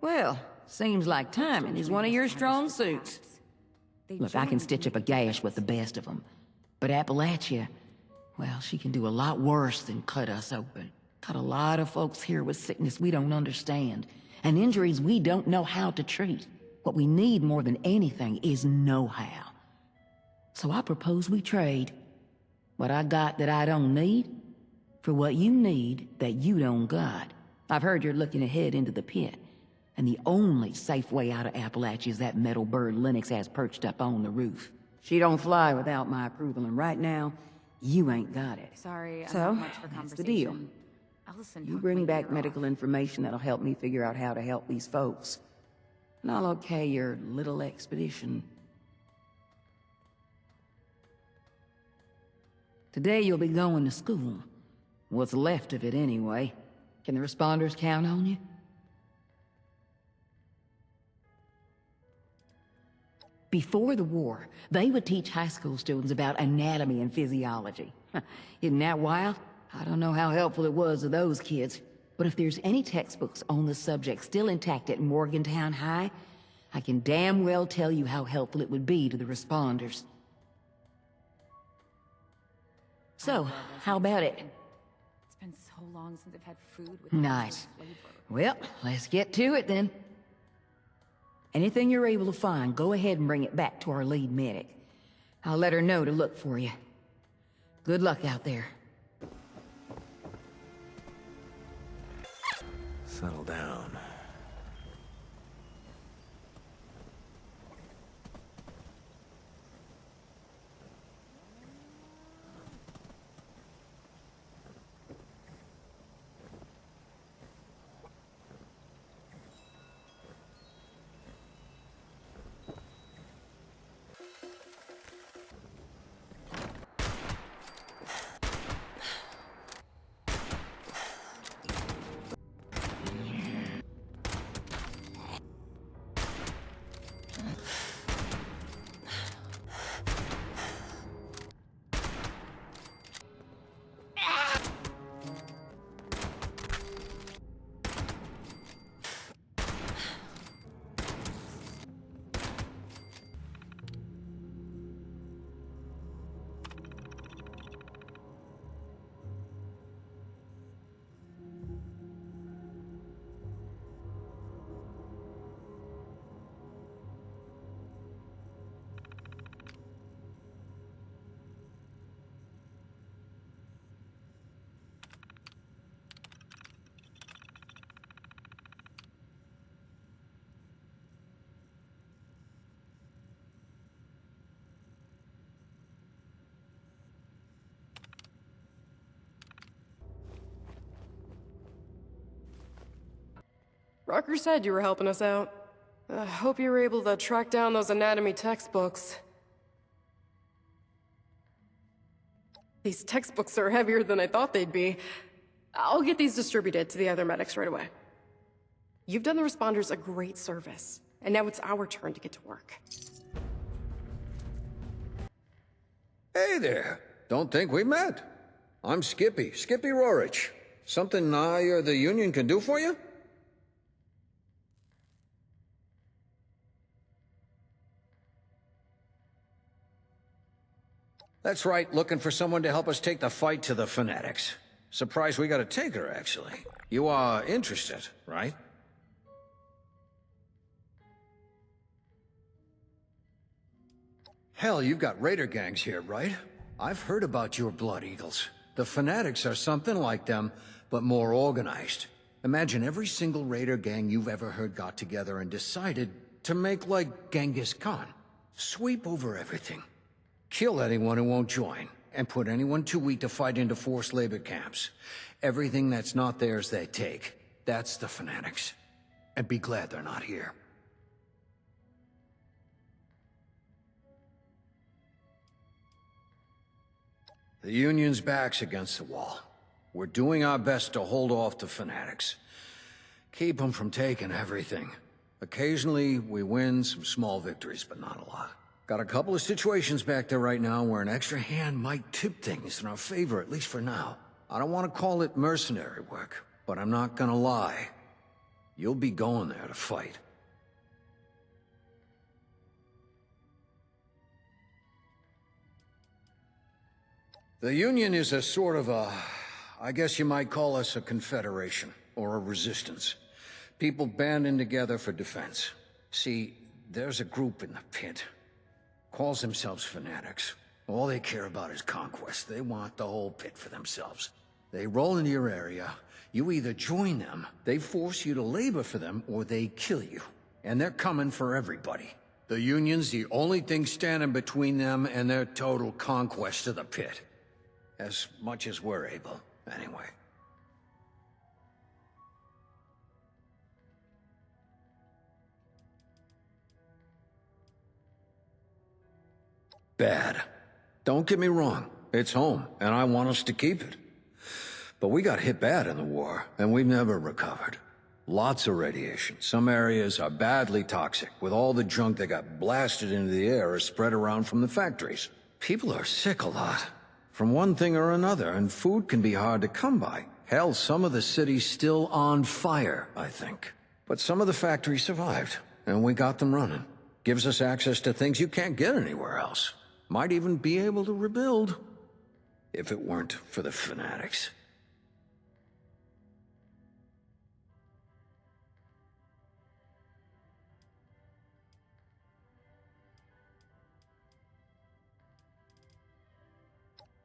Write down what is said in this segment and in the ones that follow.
Well, seems like timing is one of your strong suits. Look, I can stitch up a gash with the best of them. But Appalachia, well, she can do a lot worse than cut us open. Cut a lot of folks here with sickness we don't understand, and injuries we don't know how to treat. What we need more than anything is know-how. So I propose we trade. What I got that I don't need, for what you need that you don't got. I've heard you're looking ahead into the pit, and the only safe way out of Appalachia is that metal bird Lennox has perched up on the roof. She don't fly without my approval, and right now, you ain't got it. Sorry, I'm so, not much for that's the deal. Allison You hooked bring my back ear medical off. information that'll help me figure out how to help these folks. And I'll okay your little expedition. Today you'll be going to school. What's left of it anyway. Can the responders count on you? Before the war, they would teach high school students about anatomy and physiology. Isn't that wild? I don't know how helpful it was to those kids, but if there's any textbooks on the subject still intact at Morgantown High, I can damn well tell you how helpful it would be to the responders. So, how about it? It's been so long since I've had food with Nice. flavor. Well, let's get to it then. Anything you're able to find, go ahead and bring it back to our lead medic. I'll let her know to look for you. Good luck out there. Settle down. Rucker said you were helping us out. I hope you were able to track down those anatomy textbooks. These textbooks are heavier than I thought they'd be. I'll get these distributed to the other medics right away. You've done the responders a great service, and now it's our turn to get to work. Hey there. Don't think we met. I'm Skippy Rorich. Something I or the Union can do for you? That's right, looking for someone to help us take the fight to the Fanatics. Surprised we got a taker, actually. You are interested, right? Hell, you've got raider gangs here, right? I've heard about your Blood Eagles. The Fanatics are something like them, but more organized. Imagine every single raider gang you've ever heard got together and decided to make like Genghis Khan. Sweep over everything. Kill anyone who won't join, and put anyone too weak to fight into forced labor camps. Everything that's not theirs they take. That's the Fanatics. And be glad they're not here. The Union's back's against the wall. We're doing our best to hold off the Fanatics. Keep them from taking everything. Occasionally, we win some small victories, but not a lot. Got a couple of situations back there right now where an extra hand might tip things in our favor, at least for now. I don't want to call it mercenary work, but I'm not gonna lie. You'll be going there to fight. The Union is a sort of I guess you might call us a confederation, or a resistance. People banding together for defense. See, there's a group in the pit. Calls themselves fanatics. All they care about is conquest. They want the whole pit for themselves. They roll into your area. You either join them, they force you to labor for them, or they kill you. And they're coming for everybody. The Union's the only thing standing between them and their total conquest of the pit. As much as we're able, anyway. Bad. Don't get me wrong, it's home, and I want us to keep it. But we got hit bad in the war, and we've never recovered. Lots of radiation. Some areas are badly toxic, with all the junk that got blasted into the air or spread around from the factories. People are sick a lot, from one thing or another, and food can be hard to come by. Hell, some of the city's still on fire, I think. But some of the factories survived, and we got them running. Gives us access to things you can't get anywhere else. Might even be able to rebuild, if it weren't for the fanatics.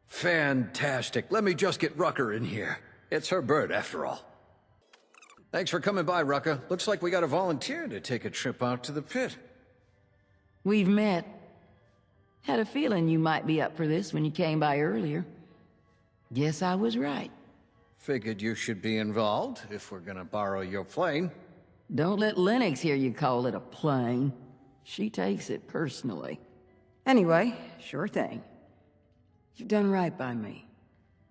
Fantastic. Let me just get Rucker in here. It's her bird, after all. Thanks for coming by, Rucker. Looks like we got a volunteer to take a trip out to the pit. We've met. Had a feeling you might be up for this when you came by earlier. Guess I was right. Figured you should be involved, if we're gonna borrow your plane. Don't let Lennox hear you call it a plane. She takes it personally. Anyway, sure thing. You've done right by me.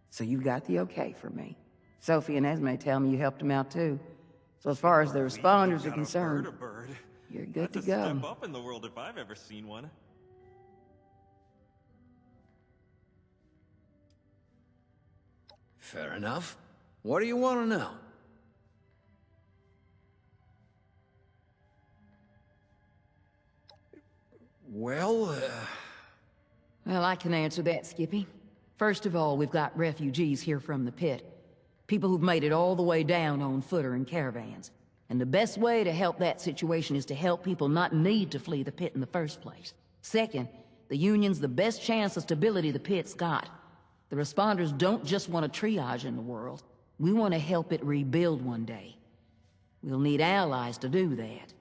So you got the okay for me. Sophie and Esme tell me you helped them out too. So as far as the responders are concerned, you're good to go. Step up in the world if I've ever seen one. Fair enough. What do you want to know? Well, Well, I can answer that, Skippy. First of all, we've got refugees here from the pit. People who've made it all the way down on foot or in caravans. And the best way to help that situation is to help people not need to flee the pit in the first place. Second, the Union's the best chance of stability the pit's got. The responders don't just want a triage in the world. We want to help it rebuild one day. We'll need allies to do that.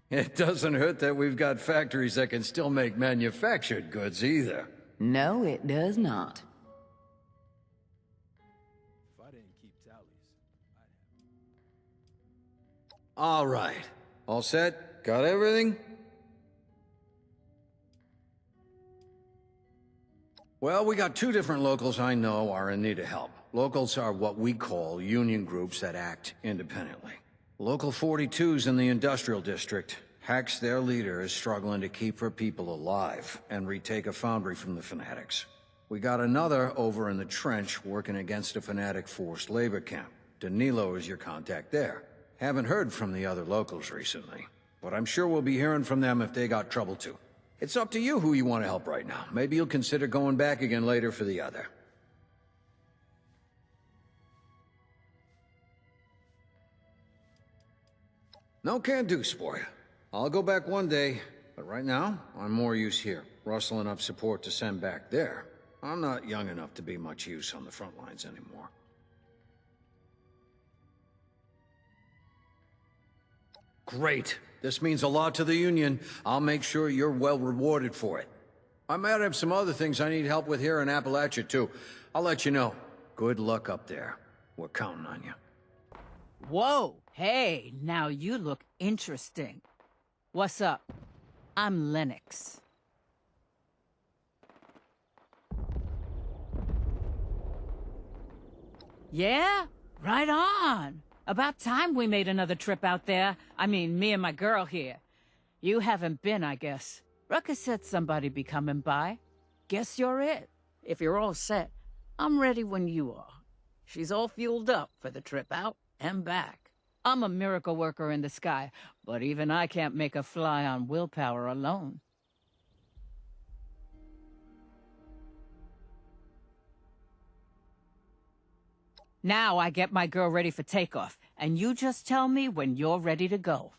it doesn't hurt that we've got factories that can still make manufactured goods either. No, it does not. If I didn't keep tallies, All right. All set? Got everything? Well, we got two different locals I know are in need of help. Locals are what we call union groups that act independently. Local 42's in the industrial district. Hack's their leader is struggling to keep her people alive and retake a foundry from the fanatics. We got another over in the trench working against a fanatic forced labor camp. Danilo is your contact there. Haven't heard from the other locals recently, but I'm sure we'll be hearing from them if they got trouble too. It's up to you who you want to help right now. Maybe you'll consider going back again later for the other. No can do, sport. I'll go back one day, but right now, I'm more use here, rustling up support to send back there. I'm not young enough to be much use on the front lines anymore. Great. This means a lot to the Union. I'll make sure you're well rewarded for it. I might have some other things I need help with here in Appalachia, too. I'll let you know. Good luck up there. We're counting on you. Whoa, hey, now you look interesting. What's up? I'm Lennox. Yeah? Right on. About time we made another trip out there. I mean, me and my girl here. You haven't been, I guess. Ruckus said somebody'd be coming by. Guess you're it. If you're all set, I'm ready when you are. She's all fueled up for the trip out and back. I'm a miracle worker in the sky, but even I can't make a fly on willpower alone. Now I get my girl ready for takeoff, and you just tell me when you're ready to go.